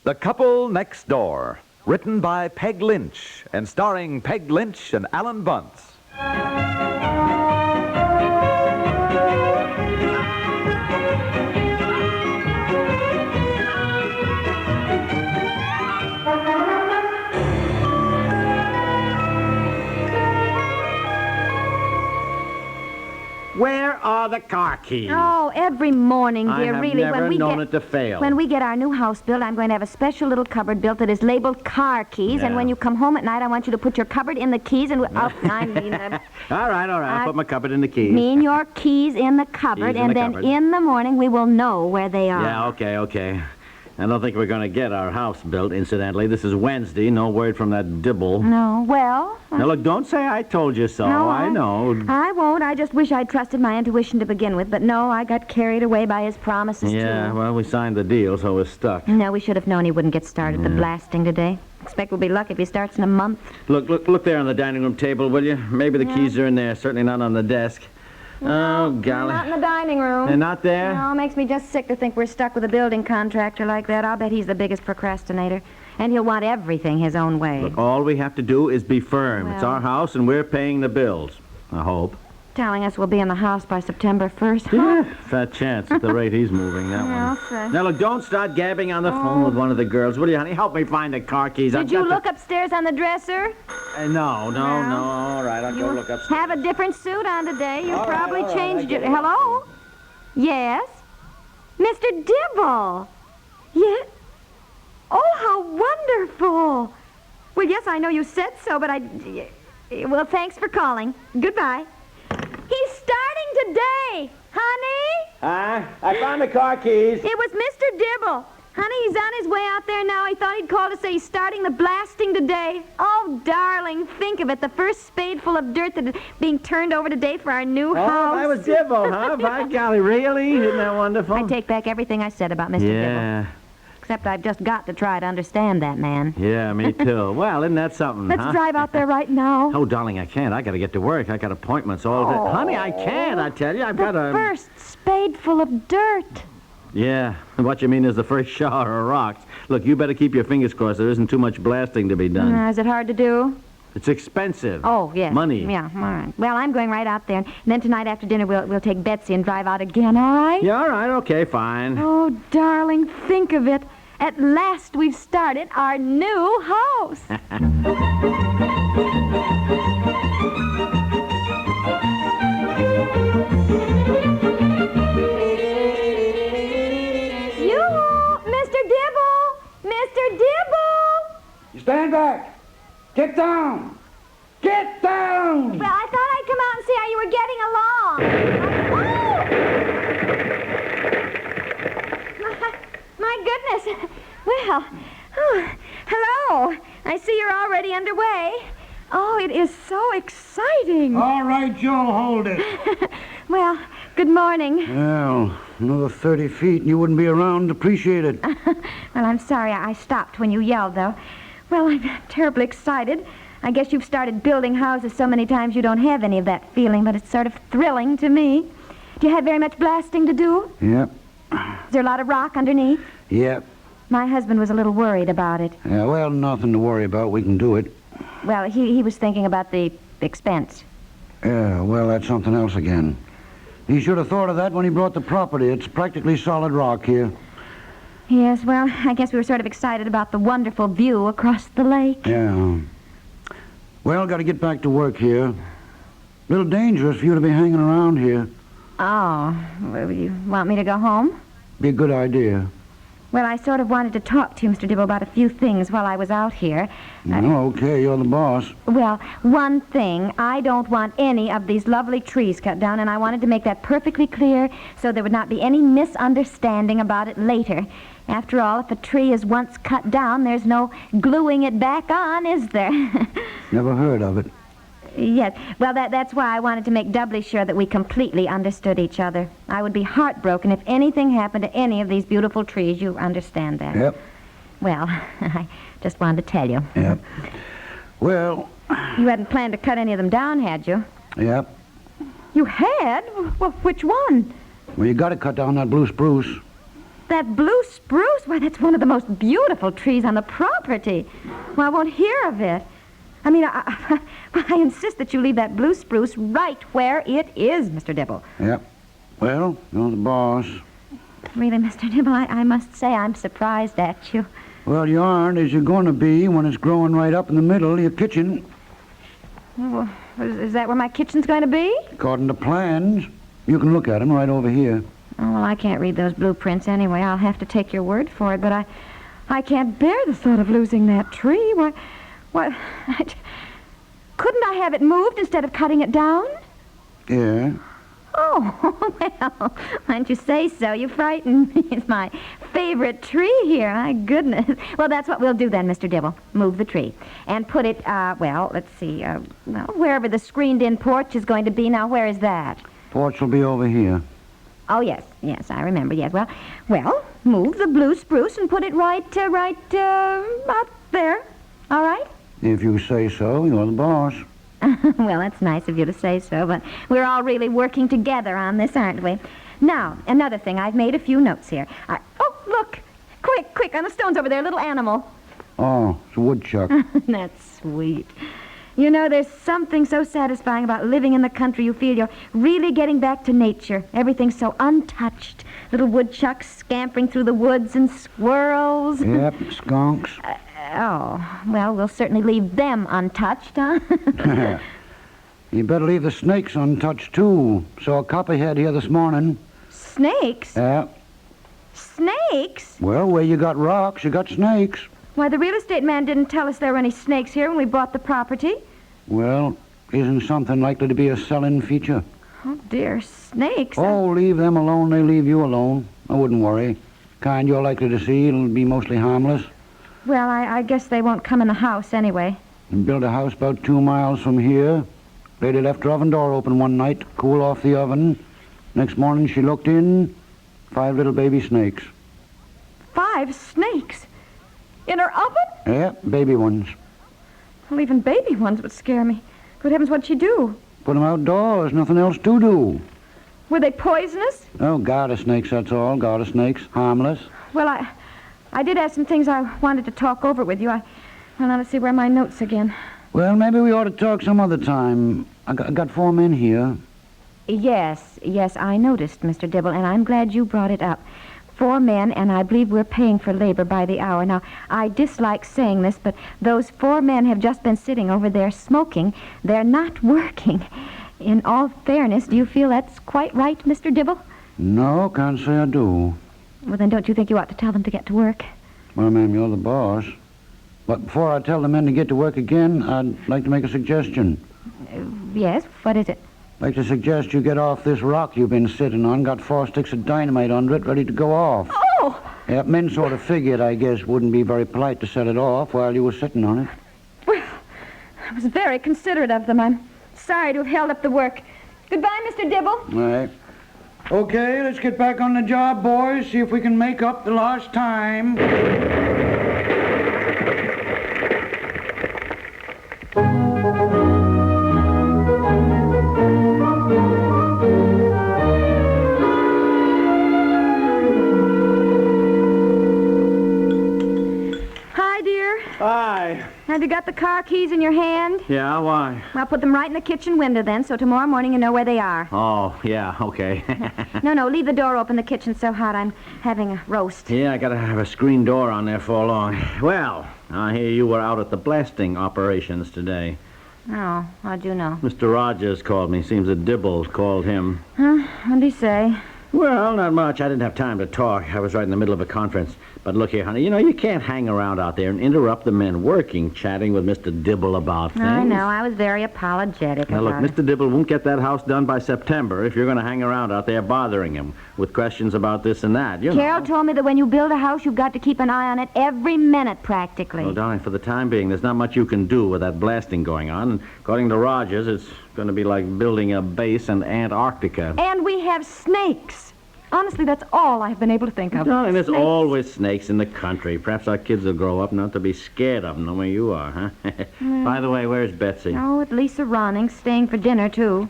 The Couple Next Door, written by Peg Lynch and starring Peg Lynch and Alan Bunce. Where are the car keys? Oh, every morning, dear, I have really. never known it to fail. When we get our new house built, I'm going to have a special little cupboard built that is labeled car keys, and when you come home at night, I want you to put your cupboard in the keys and... all right. I'll put my cupboard in the keys. Mean your keys in the cupboard, Keys in and the then cupboard. in the morning we will know where they are. Yeah, okay. I don't think we're going to get our house built, incidentally. This is Wednesday. No word from that dibble. No, well... Now, look, don't say I told you so. No, I know. I won't. I just wish I'd trusted my intuition to begin with. But no, I got carried away by his promises, Yeah, too. well, we signed the deal, so we're stuck. No, we should have known he wouldn't get started the blasting today. Expect we'll be lucky if he starts in a month. Look there on the dining room table, will you? Maybe the keys are in there. Certainly not on the desk. Oh, golly. Not in the dining room. They're not there? No, it makes me just sick to think we're stuck with a building contractor like that. I'll bet he's the biggest procrastinator. And he'll want everything his own way. Look, all we have to do is be firm. It's Well. our house, and we're paying the bills. I hope. Telling us we'll be in the house by September 1st. Yeah, fat chance at the rate he's moving, that one. Okay. Now, look, don't start gabbing on the phone with one of the girls, will you, honey? Help me find the car keys. Did you look upstairs on the dresser? No. All right, I'll go look upstairs. Have a different suit on today. You All right, probably all right, changed I get your... it. Hello? Yes? Mr. Dibble? Yes? Oh, how wonderful. Well, yes, I know you said so, but Well, thanks for calling. Goodbye. He's starting today, honey. I found the car keys. It was Mr. Dibble. Honey, he's on his way out there now. He thought he'd call to say he's starting the blasting today. Oh, darling, think of it. The first spadeful of dirt that is being turned over today for our new house. Oh, that was Dibble, huh? By golly, really? Isn't that wonderful? I take back everything I said about Mr. Dibble. Except I've just got to try to understand that man. Yeah, me too. Well, isn't that something, Let's huh? drive out there right now. Oh, darling, I can't. I got to get to work. I got appointments all day. Honey, I can't, I tell you. I've got The to... first spadeful of dirt. Yeah, what you mean is the first shower of rocks. Look, you better keep your fingers crossed. There isn't too much blasting to be done. Is it hard to do? It's expensive. Oh, yes. Money. Yeah, all right. Well, I'm going right out there. And then tonight after dinner, we'll take Betsy and drive out again, all right? Yeah, all right, okay, fine. Oh, darling, think of it. At last we've started our new house. You, Mr. Dibble! Mr. Dibble! You stand back. Get down. Get down. Well, I thought I'd come out and see how you were getting along. My goodness. Well, hello. I see you're already underway. Oh, it is so exciting. All right, Joe, hold it. Well, good morning. Well, another 30 feet and you wouldn't be around to appreciate it. Well, I'm sorry I stopped when you yelled, though. Well, I'm terribly excited. I guess you've started building houses so many times you don't have any of that feeling, but it's sort of thrilling to me. Do you have very much blasting to do? Yep. Is there a lot of rock underneath? Yep. My husband was a little worried about it. Yeah, well, nothing to worry about. We can do it. Well, he was thinking about the expense. Yeah, well, that's something else again. He should have thought of that when he brought the property. It's practically solid rock here. Yes, well, I guess we were sort of excited about the wonderful view across the lake. Yeah. Well, got to get back to work here. A little dangerous for you to be hanging around here. Oh, well, you want me to go home? Be a good idea. Well, I sort of wanted to talk to you, Mr. Dibble, about a few things while I was out here. Okay, you're the boss. Well, one thing, I don't want any of these lovely trees cut down, and I wanted to make that perfectly clear so there would not be any misunderstanding about it later. After all, if a tree is once cut down, there's no gluing it back on, is there? Never heard of it. Yes. Well, that's why I wanted to make doubly sure that we completely understood each other. I would be heartbroken if anything happened to any of these beautiful trees. You understand that? Yep. Well, I just wanted to tell you. Yep. Well... You hadn't planned to cut any of them down, had you? Yep. You had? Well, which one? Well, you got to cut down that blue spruce. That blue spruce, why, that's one of the most beautiful trees on the property. Well, I won't hear of it. I mean, I insist that you leave that blue spruce right where it is, Mr. Dibble. Yep. Well, you're the boss. Really, Mr. Dibble, I must say I'm surprised at you. Well, you aren't, as you're going to be when it's growing right up in the middle of your kitchen. Well, is that where my kitchen's going to be? According to plans. You can look at them right over here. Oh, well, I can't read those blueprints anyway. I'll have to take your word for it, but I can't bear the thought of losing that tree. Why, couldn't I have it moved instead of cutting it down? Yeah. Oh, well, why don't you say so? You frighten me. It's my favorite tree here. My goodness. Well, that's what we'll do then, Mr. Dibble. Move the tree. And put it, let's see, wherever the screened-in porch is going to be. Now, where is that? Porch will be over here. Oh, yes, I remember, yes. Well, move the blue spruce and put it right out there. All right? If you say so, you're the boss. Well, that's nice of you to say so, but we're all really working together on this, aren't we? Now, another thing. I've made a few notes here. Oh, look. Quick, on the stones over there, a little animal. Oh, it's a woodchuck. That's sweet. You know, there's something so satisfying about living in the country. You feel you're really getting back to nature. Everything's so untouched. Little woodchucks scampering through the woods and squirrels. Yep, skunks. Well, we'll certainly leave them untouched, huh? You better leave the snakes untouched, too. Saw a copperhead here this morning. Snakes? Yeah. Snakes? Well, where you got rocks, you got snakes. Why, the real estate man didn't tell us there were any snakes here when we bought the property. Well, isn't something likely to be a selling feature? Oh, dear, snakes. Oh, leave them alone, they leave you alone. I wouldn't worry. Kind you're likely to see, it'll be mostly harmless. Well, I guess they won't come in the house anyway. And built a house about 2 miles from here. Lady left her oven door open one night to cool off the oven. Next morning she looked in, 5 little baby snakes. 5 snakes? In her oven? Yeah, baby ones. Well, even baby ones would scare me. Good heavens, what'd she do? Put them outdoors, nothing else to do. Were they poisonous? Oh, garter snakes, that's all. Garter snakes, harmless. Well, I did have some things I wanted to talk over with you. Well, now let's see where are my notes again. Well, maybe we ought to talk some other time. I got 4 men here. Yes, I noticed, Mr. Dibble, and I'm glad you brought it up. 4 men, and I believe we're paying for labor by the hour. Now, I dislike saying this, but those 4 men have just been sitting over there smoking. They're not working. In all fairness, do you feel that's quite right, Mr. Dibble? No, can't say I do. Well, then don't you think you ought to tell them to get to work? Well, ma'am, you're the boss. But before I tell the men to get to work again, I'd like to make a suggestion. Yes, what is it? I'd like to suggest you get off this rock you've been sitting on. Got 4 sticks of dynamite under it, ready to go off. Oh! Yeah, men sort of figured, I guess, wouldn't be very polite to set it off while you were sitting on it. Well, I was very considerate of them. I'm sorry to have held up the work. Goodbye, Mr. Dibble. All right. Okay, let's get back on the job, boys. See if we can make up the lost time. Hi, dear. Hi. Have you got the car keys in your hand? Yeah, why? I'll put them right in the kitchen window then, so tomorrow morning you know where they are. Oh, yeah, okay. No, leave the door open. The kitchen's so hot I'm having a roast. Yeah, I gotta have a screen door on there for long. Well, I hear you were out at the blasting operations today. Oh, how'd you know? Mr. Rogers called me. Seems that Dibble called him. Huh? What'd he say? Well, not much. I didn't have time to talk. I was right in the middle of a conference. But look here, honey, you can't hang around out there and interrupt the men working, chatting with Mr. Dibble about things. I know. I was very apologetic Now, look, about it. Mr. Dibble won't get that house done by September if you're going to hang around out there bothering him with questions about this and that, Carol told me that when you build a house, you've got to keep an eye on it every minute, practically. Well, darling, for the time being, there's not much you can do with that blasting going on. And according to Rogers, it's going to be like building a base in Antarctica. And we have snakes. Honestly, that's all I've been able to think of. Darling, there's Snakes. always snakes in the country. Perhaps our kids will grow up not to be scared of them the way you are, huh? By the way, where's Betsy? Oh, at Lisa Ronning, staying for dinner, too.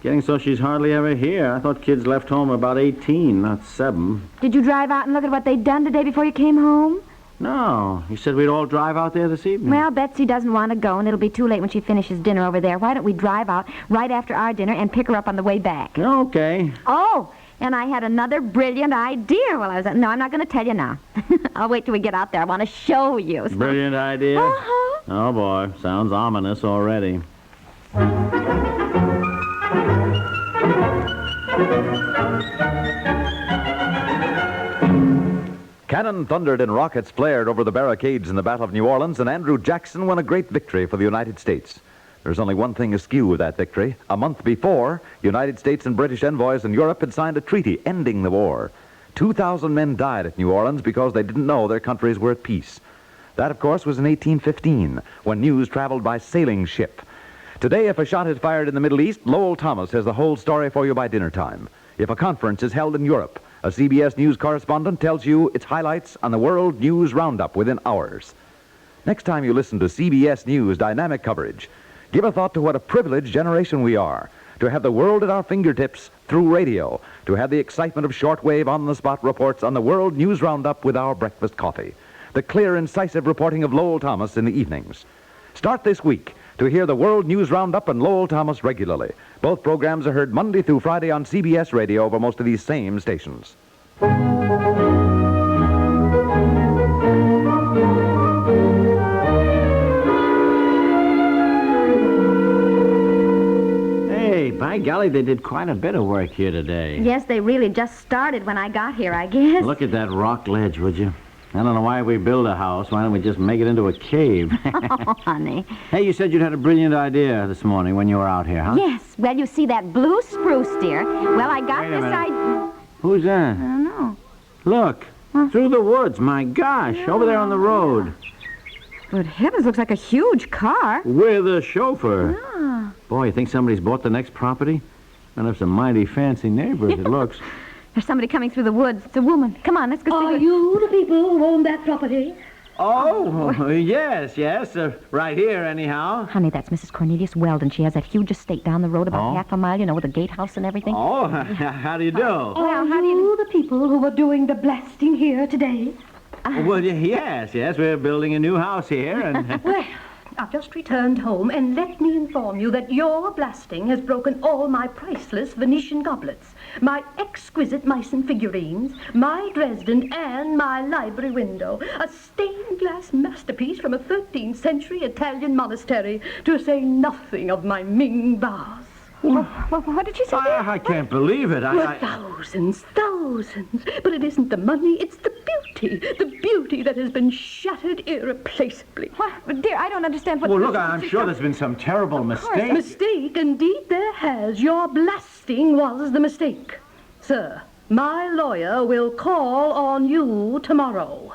Getting so she's hardly ever here. I thought kids left home about 18, not 7. Did you drive out and look at what they'd done today before you came home? No. You said we'd all drive out there this evening. Well, Betsy doesn't want to go, and it'll be too late when she finishes dinner over there. Why don't we drive out right after our dinner and pick her up on the way back? Okay. Oh, and I had another brilliant idea while I was... No, I'm not going to tell you now. I'll wait till we get out there. I want to show you. Brilliant idea? Uh-huh. Oh, boy. Sounds ominous already. Cannon thundered and rockets flared over the barricades in the Battle of New Orleans, and Andrew Jackson won a great victory for the United States. There's only one thing askew with that victory. A month before, United States and British envoys in Europe had signed a treaty ending the war. 2,000 men died at New Orleans because they didn't know their countries were at peace. That, of course, was in 1815, when news traveled by sailing ship. Today, if a shot is fired in the Middle East, Lowell Thomas has the whole story for you by dinner time. If a conference is held in Europe, a CBS News correspondent tells you its highlights on the World News Roundup within hours. Next time you listen to CBS News dynamic coverage, give a thought to what a privileged generation we are, to have the world at our fingertips through radio, to have the excitement of shortwave on-the-spot reports on the World News Roundup with our breakfast coffee, the clear, incisive reporting of Lowell Thomas in the evenings. Start this week to hear the World News Roundup and Lowell Thomas regularly. Both programs are heard Monday through Friday on CBS Radio over most of these same stations. Hey, by golly, they did quite a bit of work here today. Yes, they really just started when I got here, I guess. Look at that rock ledge, would you? I don't know why we build a house. Why don't we just make it into a cave? Oh, honey. Hey, you said you'd had a brilliant idea this morning when you were out here, huh? Yes. Well, you see that blue spruce, dear? Well, I got Wait a this minute. idea. Who's that? I don't know. Look, through the woods. My gosh, over there on the road. Good heavens, looks like a huge car. With a chauffeur. Ah. Boy, you think somebody's bought the next property? Gonna have some mighty fancy neighbors, it looks. There's somebody coming through the woods. It's a woman. Come on, let's go see Are what... you the people who own that property? Oh, yes. Right here, anyhow. Honey, that's Mrs. Cornelius Weldon. She has that huge estate down the road about half a mile, you know, with a gatehouse and everything. Oh, how do you do? Well, Are how do you the people who are doing the blasting here today? Well, yes. We're building a new house here, and... Well, I've just returned home, and let me inform you that your blasting has broken all my priceless Venetian goblets, my exquisite Meissen figurines, my Dresden, and my library window, a stained glass masterpiece from a 13th century Italian monastery, to say nothing of my Ming vase. Well, what did she say? I can't believe it. Well, thousands. But it isn't the money, it's the beauty that has been shattered irreplaceably. What? Dear, I don't understand what... Well, look, I'm sure there's been some terrible mistake. Mistake? Indeed there has. Your blasting was the mistake. Sir, my lawyer will call on you tomorrow.